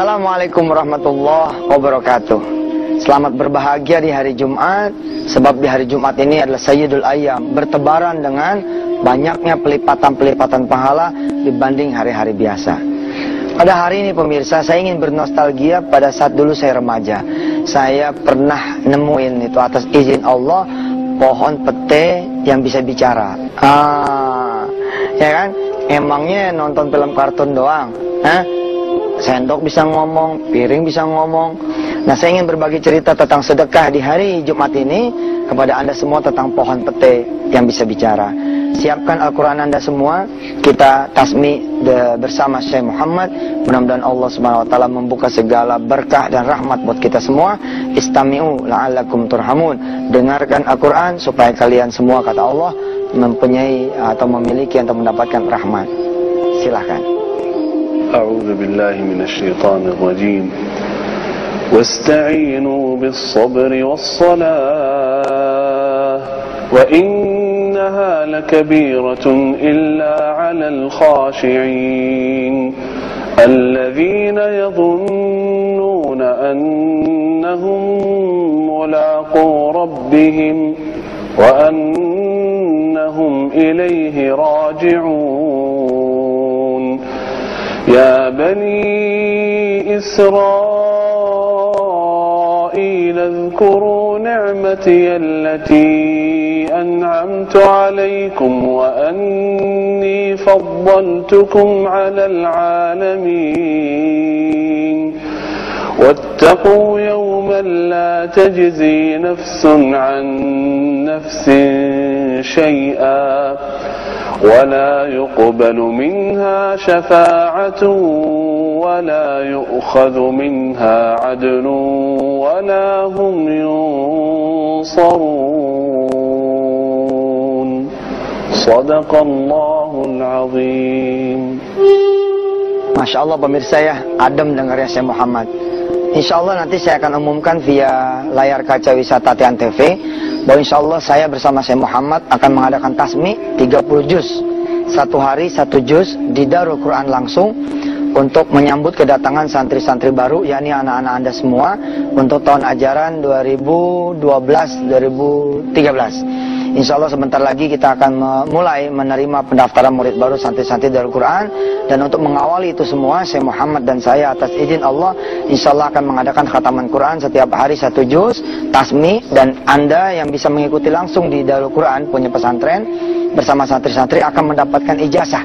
Assalamualaikum warahmatullahi wabarakatuh. Selamat berbahagia di hari Jumat, sebab di hari Jumat ini adalah Sayyidul Ayyam, bertebaran dengan banyaknya pelipatan-pelipatan pahala dibanding hari-hari biasa. Pada hari ini pemirsa, saya ingin bernostalgia pada saat dulu saya remaja. Saya pernah nemuin itu atas izin Allah pohon pete yang bisa bicara. Ya kan? Emangnya nonton film kartun doang? Sendok bisa ngomong, piring bisa ngomong. Nah, saya ingin berbagi cerita tentang sedekah di hari Jumat ini kepada Anda semua tentang pohon pete yang bisa bicara. Siapkan Al-Quran Anda semua, kita tasmi bersama Syekh Muhammad. Mudah-mudahan Allah SWT membuka segala berkah dan rahmat buat kita semua. Istami'u la'allakum turhamun. Dengarkan Al-Quran supaya kalian semua, kata Allah, mempunyai atau memiliki atau mendapatkan rahmat. Silahkan. A'udzu billahi minasy syaithanir rajim. Wasta'inu bis-sabri was-salah wa innaha lakabiratun illa 'alal khashi'in alladhina yadhunnuna annahum mulaqu rabbihim wa annahum ilayhi raji'un. Ya bani Israil اذكروا نعمتي التي أنعمت عليكم وأني فضلتكم على العالمين واتقوا يوما لا تجزي نفس عن نفس شيئا ولا يقبل منها شفاعة ولا يؤخذ منها عدل ولا هم ينصرون. صدق الله العظيم. Masya Allah pemirsa ya, adem dengarnya Syekh Muhammad. Insya Allah nanti saya akan umumkan via layar kaca wisata Tian TV bahwa insya Allah saya bersama Syekh Muhammad akan mengadakan tasmi 30 juz. Satu hari 1 juz di Darul Quran langsung untuk menyambut kedatangan santri-santri baru, yakni anak-anak Anda semua untuk tahun ajaran 2012-2013. Insya Allah sebentar lagi kita akan mulai menerima pendaftaran murid baru santri-santri Darul Quran. Dan untuk mengawali itu semua, Syekh Muhammad dan saya atas izin Allah insya Allah akan mengadakan khataman Quran setiap hari 1 juz, tasmi. Dan Anda yang bisa mengikuti langsung di Darul Quran punya pesantren bersama santri-santri akan mendapatkan ijazah.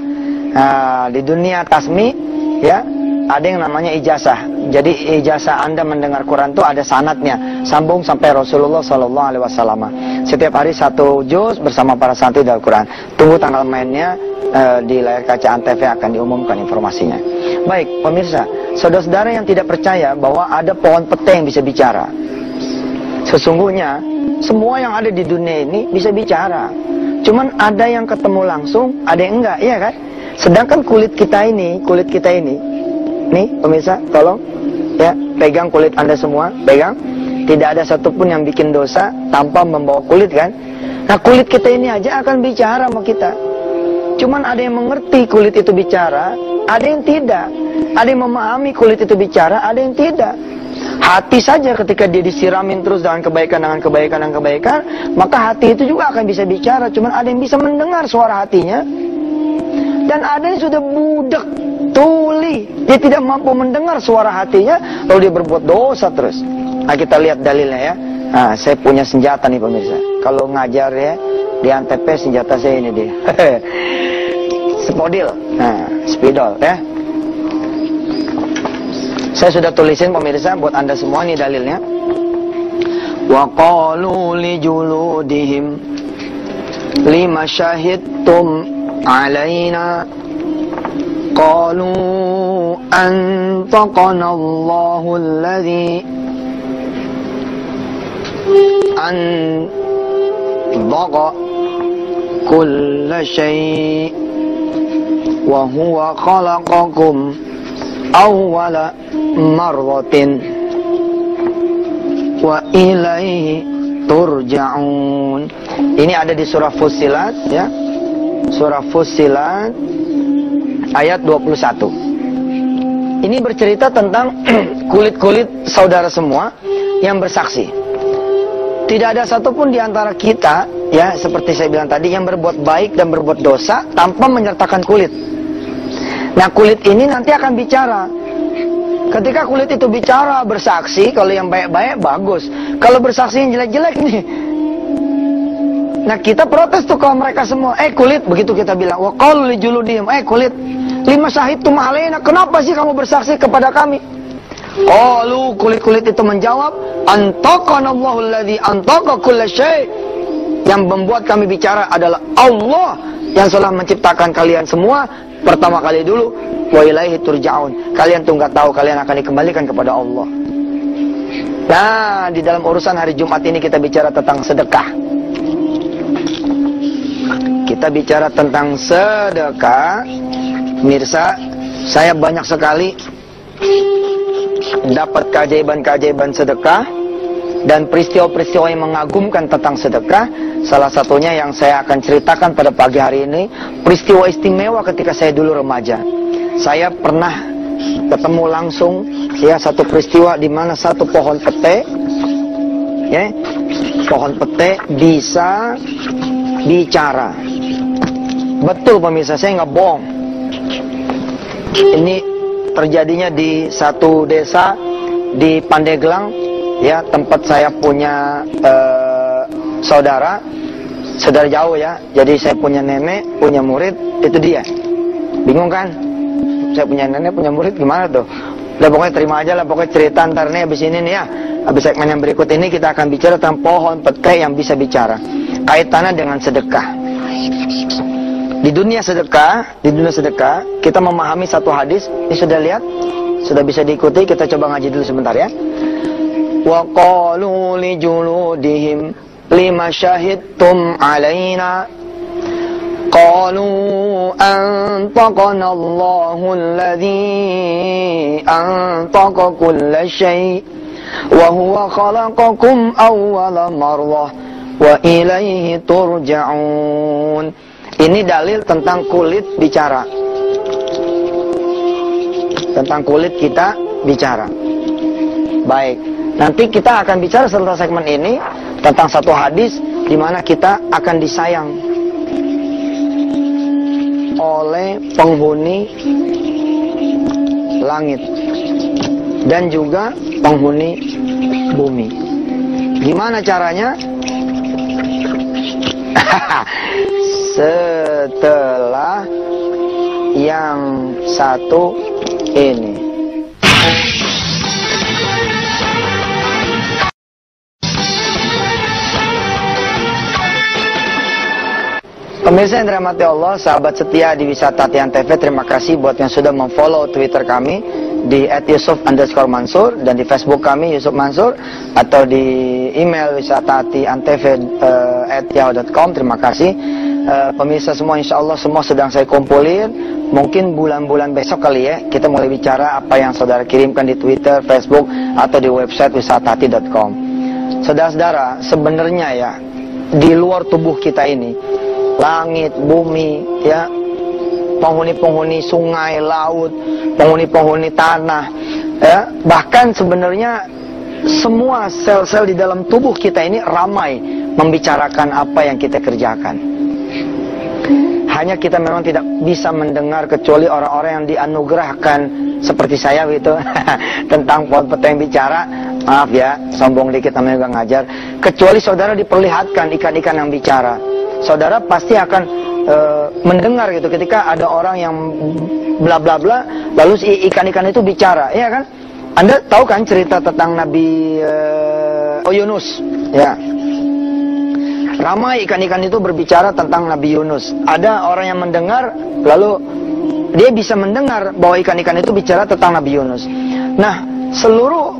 Di dunia tasmi ya, ada yang namanya ijazah. Jadi ijazah Anda mendengar Quran itu ada sanadnya, sambung sampai Rasulullah SAW. Setiap hari 1 juz bersama para santri Darul Quran. Tunggu tanggal mainnya di layar kaca Antv akan diumumkan informasinya. Baik pemirsa, saudara-saudara yang tidak percaya bahwa ada pohon pete yang bisa bicara. Sesungguhnya semua yang ada di dunia ini bisa bicara. Cuman ada yang ketemu langsung, ada yang enggak, iya kan? Sedangkan kulit kita ini, nih pemirsa, tolong ya, pegang kulit Anda semua, pegang. Tidak ada satupun yang bikin dosa tanpa membawa kulit kan? Nah kulit kita ini aja akan bicara sama kita. Cuman ada yang mengerti kulit itu bicara, ada yang tidak. Ada yang memahami kulit itu bicara, ada yang tidak. Hati saja ketika dia disiramin terus dengan kebaikan, maka hati itu juga akan bisa bicara. Cuman ada yang bisa mendengar suara hatinya. Dan ada yang sudah budak, tuli, dia tidak mampu mendengar suara hatinya, lalu dia berbuat dosa terus. Nah kita lihat dalilnya ya. Nah, saya punya senjata nih pemirsa. Kalau ngajar ya di Antv, senjata saya ini dia. Spodil, nah spidol ya. Saya sudah tulisin pemirsa buat Anda semua, nih dalilnya. Wa qalu li juludihim lima syahidtum alaina qalu antaqana Allahu alladhi antaqa kulla syai' wa huwa khalaqakum awwala marratin wa ilaihi turja'un. Ini ada di surah Fussilat ya. Surah Fussilat ayat 21. Ini bercerita tentang kulit-kulit saudara semua yang bersaksi. Tidak ada satupun di antara kita, ya seperti saya bilang tadi, yang berbuat baik dan berbuat dosa tanpa menyertakan kulit. Nah, kulit ini nanti akan bicara. Ketika kulit itu bicara, bersaksi, kalau yang baik-baik bagus. Kalau bersaksi yang jelek-jelek nih. Nah, kita protes tuh kalau mereka semua, kulit, begitu kita bilang, wa qalu li juludihim, kulit, lima syahidtum alaina, kenapa sih kamu bersaksi kepada kami? Qalu, kulit-kulit itu menjawab, antaqanallahu alladzi antaqa kulla syai'. Yang membuat kami bicara adalah Allah yang telah menciptakan kalian semua pertama kali dulu. Wa ilaihi turja'un. Kalian tuh nggak tahu, kalian akan dikembalikan kepada Allah. Nah, di dalam urusan hari Jumat ini kita bicara tentang sedekah. Kita bicara tentang sedekah. Mirsa, saya banyak sekali dapat keajaiban-keajaiban sedekah dan peristiwa-peristiwa yang mengagumkan tentang sedekah. Salah satunya yang saya akan ceritakan pada pagi hari ini, peristiwa istimewa ketika saya dulu remaja. Saya pernah ketemu langsung, ya, satu peristiwa di mana satu pohon pete, ya, pohon pete bisa bicara. Betul pemirsa, saya nggak bohong. Ini terjadinya di satu desa di Pandeglang, ya, tempat saya punya saudara jauh, ya. Jadi saya punya nenek, punya murid, itu dia. Bingung kan? Saya punya nenek, punya murid, gimana tuh? Udah pokoknya terima aja lah, pokoknya cerita ntar nih habis ini nih, ya. Habis segmen yang berikut ini kita akan bicara tentang pohon pete yang bisa bicara. Kaitannya dengan sedekah. Di dunia sedekah, kita memahami satu hadis. Ini sudah lihat? Sudah bisa diikuti? Kita coba ngaji dulu sebentar, ya. Wa qalu li juludihim lima syahidtum alaina qalu antaqana Allahu alladhi antaqa kulla syai' wa huwa khalaqakum awwala marrah wa ilaihi turja'un. Ini dalil tentang kulit bicara. Tentang kulit kita bicara. Baik, nanti kita akan bicara setelah segmen ini tentang satu hadis di mana kita akan disayang oleh penghuni langit dan juga penghuni bumi. Gimana caranya? Setelah yang satu ini. Pemirsa yang dirahmati Allah, sahabat setia di Wisata Tian TV, terima kasih buat yang sudah memfollow Twitter kami di @yusuf_mansur dan di Facebook kami Yusuf Mansur, atau di email wisatatiantv@yahoo.com. Terima kasih. Pemirsa semua, insya Allah semua sedang saya kumpulin. Mungkin bulan-bulan besok kali, ya, kita mulai bicara apa yang saudara kirimkan di Twitter, Facebook, atau di website wisatati.com. Saudara-saudara, sebenarnya, ya, di luar tubuh kita ini, langit, bumi, ya, penghuni-penghuni sungai, laut, penghuni-penghuni tanah, ya, bahkan sebenarnya semua sel-sel di dalam tubuh kita ini ramai membicarakan apa yang kita kerjakan. Hanya kita memang tidak bisa mendengar kecuali orang-orang yang dianugerahkan seperti saya gitu tentang pohon pete yang bicara. Maaf ya, sombong dikit namanya juga ngajar. Kecuali saudara diperlihatkan ikan-ikan yang bicara, saudara pasti akan mendengar gitu ketika ada orang yang bla bla bla, lalu si ikan-ikan itu bicara, ya kan? Anda tahu kan cerita tentang Nabi Yunus, ya? Ramai ikan-ikan itu berbicara tentang Nabi Yunus. Ada orang yang mendengar, lalu dia bisa mendengar bahwa ikan-ikan itu bicara tentang Nabi Yunus. Nah, seluruh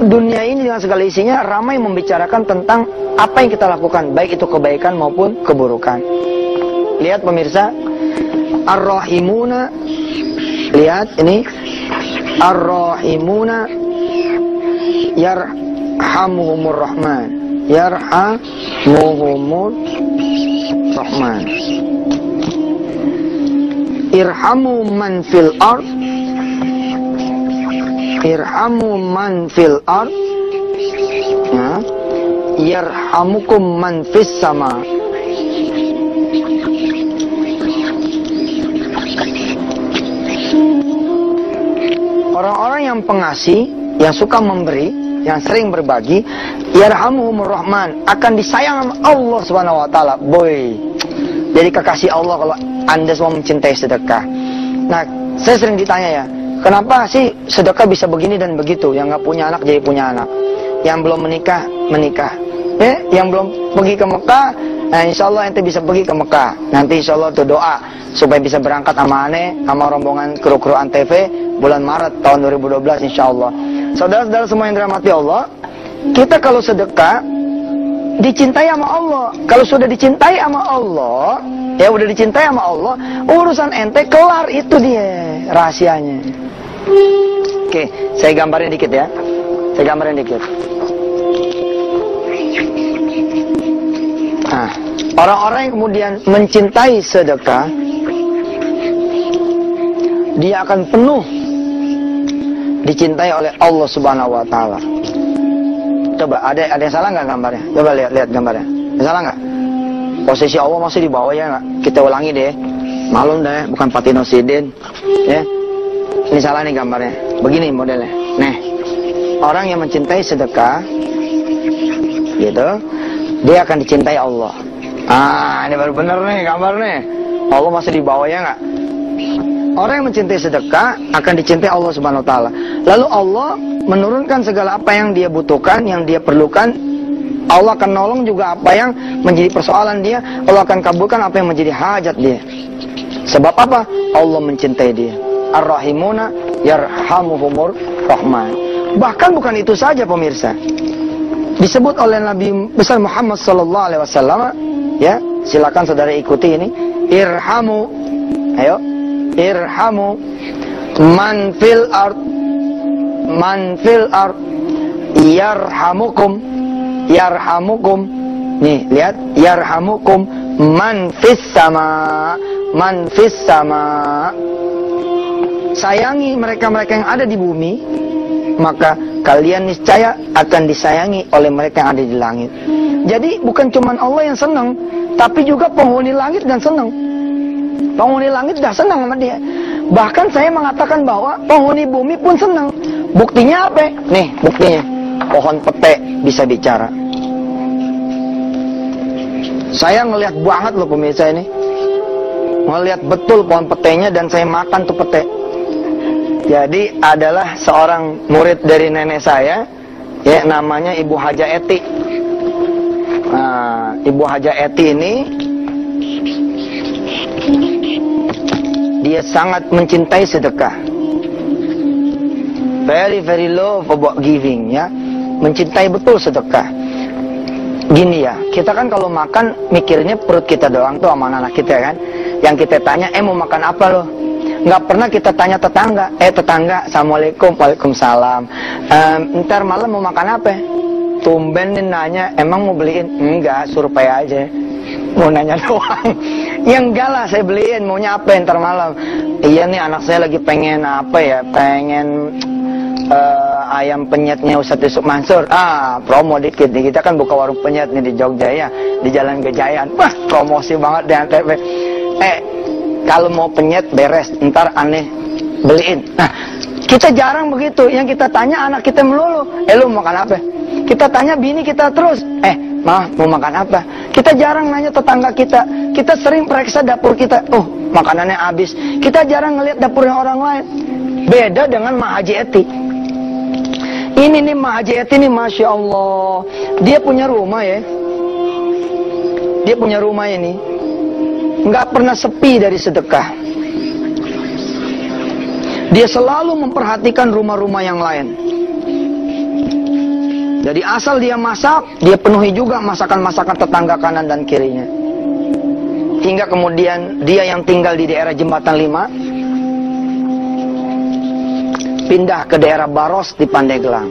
dunia ini dengan segala isinya ramai membicarakan tentang apa yang kita lakukan, baik itu kebaikan maupun keburukan. Lihat pemirsa, Ar-Rahimuna, lihat ini, Ar-Rahimuna yarhamuhumur Rahman, yarhamuhumur Rahman. Irhamu man fil ard irhamu man fil ard, ya, yarhamukum man fis sama. Orang-orang yang pengasih, yang suka memberi, yang sering berbagi, yarhamuhumur rahman, akan disayang sama Allah Subhanahu wa taala. Boy. Jadi kekasih Allah kalau Anda semua mencintai sedekah. Nah, saya sering ditanya ya, kenapa sih sedekah bisa begini dan begitu? Yang nggak punya anak jadi punya anak, yang belum menikah menikah, yang belum pergi ke Mekah, nah insya Allah ente bisa pergi ke Mekah. Nanti insya Allah tuh doa supaya bisa berangkat sama aneh, sama rombongan kru-kru Antv bulan Maret tahun 2012 insya Allah. Saudara-saudara semua yang dirahmati Allah, kita kalau sedekah dicintai sama Allah. Kalau sudah dicintai sama Allah, ya udah dicintai sama Allah, urusan ente kelar, itu dia rahasianya. Oke, saya gambarin dikit ya. Saya gambarin dikit. Nah, orang-orang yang kemudian mencintai sedekah, dia akan penuh dicintai oleh Allah Subhanahu wa taala. Coba ada yang salah nggak gambarnya? Coba lihat gambarnya. Ada salah nggak? Posisi Allah masih di bawah ya nggak? Kita ulangi deh. Malum deh, bukan Patino Sidin. Ya. Ini salah nih gambarnya. Begini modelnya. Nih, orang yang mencintai sedekah, gitu, dia akan dicintai Allah. Ah, ini baru bener nih gambar nih. Allah masih di bawah ya nggak? Orang yang mencintai sedekah akan dicintai Allah Subhanahu wa taala. Lalu Allah menurunkan segala apa yang dia butuhkan, yang dia perlukan. Allah akan nolong juga apa yang menjadi persoalan dia. Allah akan kabulkan apa yang menjadi hajat dia. Sebab apa? Allah mencintai dia. Ar-Rahimuna yarhamuhumur rahman. Bahkan bukan itu saja pemirsa. Disebut oleh Nabi besar Muhammad sallallahu alaihi wasallam, ya, silakan saudara ikuti ini. Irhamu. Ayo. Irhamu man fil ard, man fil ard yarhamukum, yarhamukum. Nih lihat, yarhamukum man fis sama, man fis sama. Sayangi mereka-mereka yang ada di bumi, maka kalian niscaya akan disayangi oleh mereka yang ada di langit. Jadi bukan cuma Allah yang senang, tapi juga penghuni langit dan senang. Penghuni langit dah senang sama dia. Bahkan saya mengatakan bahwa penghuni bumi pun senang. Buktinya apa? Nih buktinya, pohon pete bisa bicara. Saya ngelihat banget loh pemirsa ini, ngelihat betul pohon petenya, dan saya makan tuh pete. Jadi adalah seorang murid dari nenek saya, ya, namanya Ibu Haja Eti. Nah, Ibu Haja Eti ini dia sangat mencintai sedekah. Very love about giving, ya. Mencintai betul sedekah. Gini ya, kita kan kalau makan mikirnya perut kita doang tuh sama anak kita kan. Yang kita tanya, mau makan apa loh? Nggak pernah kita tanya tetangga. Tetangga, assalamualaikum, waalaikumsalam. Ntar malam mau makan apa? Tumben nih nanya, emang mau beliin? Enggak, survei aja. Mau nanya doang. Ya enggak lah, saya beliin, maunya apa ntar malam? Iya nih, anak saya lagi pengen apa ya, pengen ayam penyetnya Ustadz Yusuf Mansur. Promo dikit nih, kita kan buka warung penyet nih di Jogja ya, di Jalan Gejayaan. Wah, promosi banget di Antv. Kalau mau penyet beres, ntar aneh beliin. Nah, kita jarang begitu. Yang kita tanya anak kita melulu, lu mau makan apa? Kita tanya bini kita terus, Ma, mau makan apa? Kita jarang nanya tetangga kita. Kita sering periksa dapur kita. Oh, makanannya habis. Kita jarang ngelihat dapurnya orang lain. Beda dengan Ma Haji Eti. Ini nih Ma Haji Eti nih, Masya Allah. Dia punya rumah ya. Dia punya rumah ini. Nggak pernah sepi dari sedekah. Dia selalu memperhatikan rumah-rumah yang lain. Jadi asal dia masak, dia penuhi juga masakan-masakan tetangga kanan dan kirinya. Hingga kemudian dia yang tinggal di daerah Jembatan 5 pindah ke daerah Baros di Pandeglang.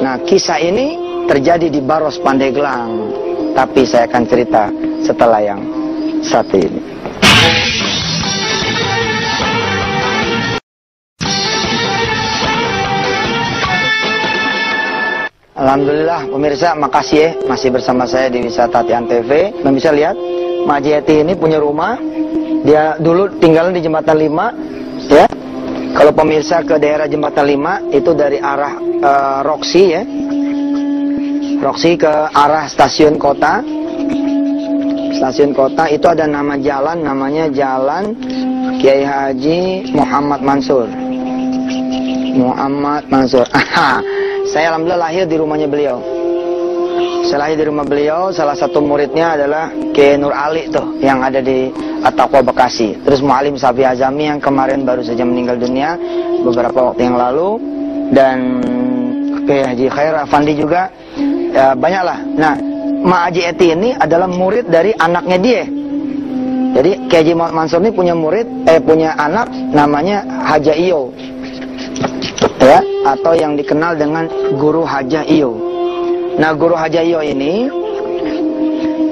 Nah, kisah ini terjadi di Baros Pandeglang. Tapi saya akan cerita setelah yang satu ini. Alhamdulillah pemirsa, makasih ya masih bersama saya di Wisata Tian TV. Dan bisa lihat Mak Haji Eti ini punya rumah. Dia dulu tinggal di Jembatan 5 ya. Kalau pemirsa ke daerah Jembatan 5 itu dari arah Roxy ya. Roxy ke arah stasiun kota. Stasiun kota itu ada nama jalan, namanya Jalan Kiai Haji Muhammad Mansur. Muhammad Mansur. Saya alhamdulillah lahir di rumahnya beliau. Saya lahir di rumah beliau. Salah satu muridnya adalah Kiai Nur Ali tuh yang ada di At-Taqwa Bekasi. Terus Mu'alim Safi Azami yang kemarin baru saja meninggal dunia beberapa waktu yang lalu. Dan Kiai Haji Khair Afandi juga. Ya, banyaklah. Nah, Mak Haji Eti ini adalah murid dari anaknya dia. Jadi Kiai Haji Muhammad Mansur ini punya anak namanya Haja Iyo. Ya, atau yang dikenal dengan Guru Haja Iyo. Nah, Guru Haja Iyo ini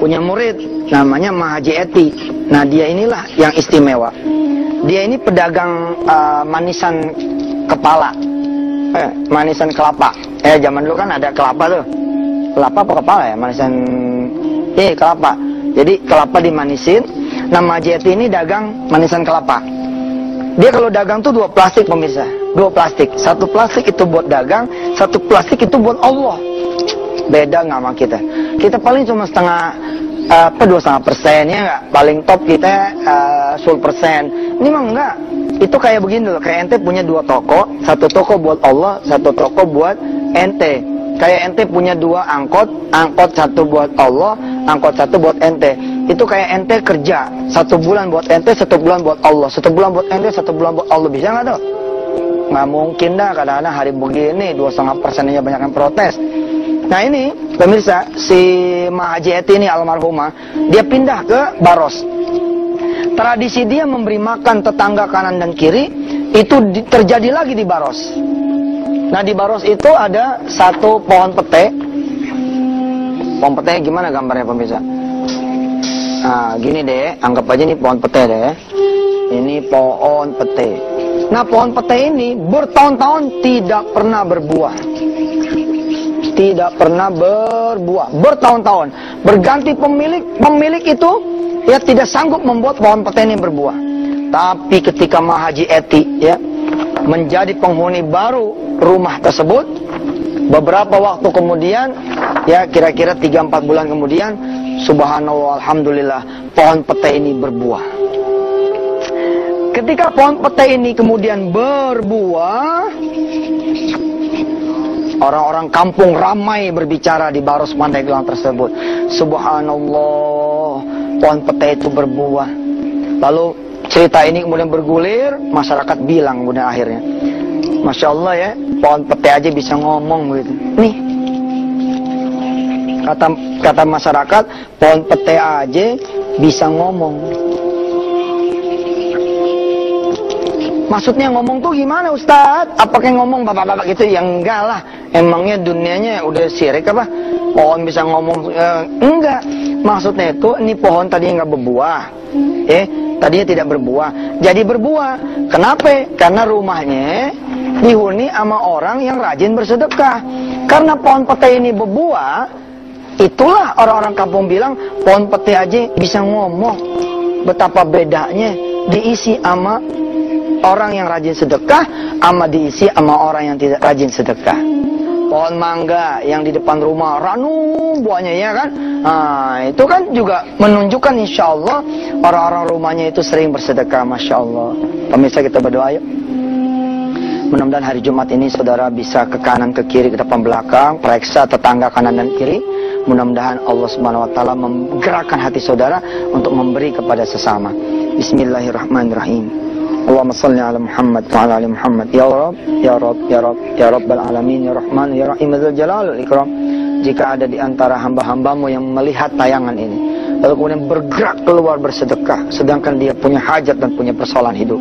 punya murid namanya Mak Haji Eti. Nah, dia inilah yang istimewa. Dia ini pedagang manisan kepala. Manisan kelapa. Zaman dulu kan ada kelapa tuh. Kelapa apa kepala ya? Manisan kelapa. Jadi kelapa dimanisin. Nah, Mak Haji Eti ini dagang manisan kelapa. Dia kalau dagang tuh 2 plastik pemirsa. 2 plastik. 1 plastik itu buat dagang, 1 plastik itu buat Allah. Beda nggak sama kita? Kita paling cuma 2,5% ya nggak? Paling top kita 10%. Ini mah enggak. Itu kayak begini loh. Kayak ente punya 2 toko, 1 toko buat Allah, 1 toko buat ente. Kayak ente punya 2 angkot, angkot 1 buat Allah, angkot 1 buat ente. Itu kayak ente kerja 1 bulan buat ente, 1 bulan buat Allah, 1 bulan buat ente, 1 bulan buat Allah. Bisa nggak tuh? Nggak mungkin dah. Kadang-kadang hari begini 2,5% aja banyak yang protes. Nah ini pemirsa, si Mak Haji Eti ini almarhumah, dia pindah ke Baros. Tradisi dia memberi makan tetangga kanan dan kiri itu terjadi lagi di Baros. Nah, di Baros itu ada 1 pohon pete. Pohon pete gimana gambarnya pemirsa? Nah, gini deh, anggap aja ini pohon pete deh. Ini pohon pete. Nah, pohon pete ini bertahun-tahun tidak pernah berbuah. Tidak pernah berbuah. Bertahun-tahun. Berganti pemilik itu ya tidak sanggup membuat pohon pete ini berbuah. Tapi ketika Mak Haji Eti ya menjadi penghuni baru rumah tersebut, beberapa waktu kemudian ya kira-kira 3-4 bulan kemudian, subhanallah, alhamdulillah, pohon pete ini berbuah. Ketika pohon pete ini kemudian berbuah, orang-orang kampung ramai berbicara di Baros Pandeglang tersebut. Subhanallah, pohon pete itu berbuah. Lalu cerita ini kemudian bergulir, masyarakat bilang kemudian akhirnya, Masya Allah ya, pohon pete aja bisa ngomong begitu. Nih, kata masyarakat, pohon pete aja bisa ngomong. Maksudnya ngomong tuh gimana Ustadz? Apakah ngomong bapak-bapak gitu? Ya enggak lah. Emangnya dunianya udah syirik apa? Pohon bisa ngomong? Enggak. Maksudnya itu, ini pohon tadinya nggak berbuah. Tadinya tidak berbuah. Jadi berbuah. Kenapa? Karena rumahnya dihuni sama orang yang rajin bersedekah. Karena pohon pete ini berbuah, itulah orang-orang kampung bilang, pohon pete aja bisa ngomong. Betapa bedanya diisi sama orang yang rajin sedekah sama diisi sama orang yang tidak rajin sedekah. Pohon mangga yang di depan rumah ranu buahnya ya kan. Nah, itu kan juga menunjukkan insya Allah orang-orang rumahnya itu sering bersedekah. Masya Allah. Pemirsa, kita berdoa yuk. Mudah-mudahan hari Jumat ini saudara bisa ke kanan, ke kiri, ke depan, belakang, periksa tetangga kanan dan kiri. Mudah-mudahan Allah Subhanahu wa taala menggerakkan hati saudara untuk memberi kepada sesama. Bismillahirrahmanirrahim. Allahumma salli ala Muhammad wa ala ali Muhammad. Ya Rabb, ya Rabb, ya Rabb, ya Rabbal alamin, ya Rahman, ya Rahim, dzul jalal wal ikram. Jika ada di antara hamba-hambamu yang melihat tayangan ini, lalu kemudian bergerak keluar bersedekah, sedangkan dia punya hajat dan punya persoalan hidup,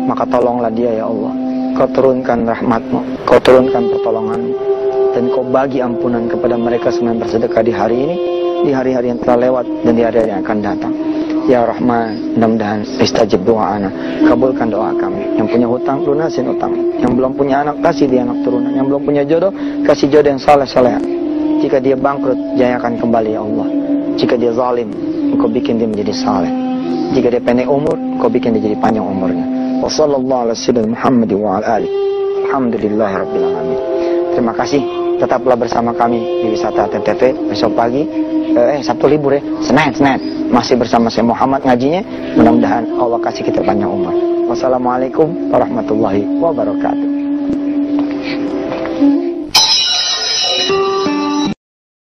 maka tolonglah dia ya Allah. Kau turunkan rahmatmu, kau turunkan pertolonganmu, dan kau bagi ampunan kepada mereka semua yang bersedekah di hari ini, di hari-hari yang telah lewat, dan di hari-hari yang akan datang. Ya Rahman, mudah-mudahan istajib doa anak, kabulkan doa kami. Yang punya hutang, lunasin hutang. Yang belum punya anak, kasih dia anak turunan. Yang belum punya jodoh, kasih jodoh yang saleh-saleh. Jika dia bangkrut, jayakan kembali ya Allah. Jika dia zalim, Engkau bikin dia menjadi saleh. Jika dia pendek umur, Engkau bikin dia jadi panjang umurnya. Wa sallallahu ala sayyidina Muhammad wa ala alihi. Alhamdulillahirabbil alamin. Terima kasih. Tetaplah bersama kami di Wisata ATM besok pagi. Sabtu libur ya, Senin masih bersama saya Muhammad ngajinya. Mudah-mudahan Allah kasih kita panjang umur. Wassalamualaikum warahmatullahi wabarakatuh.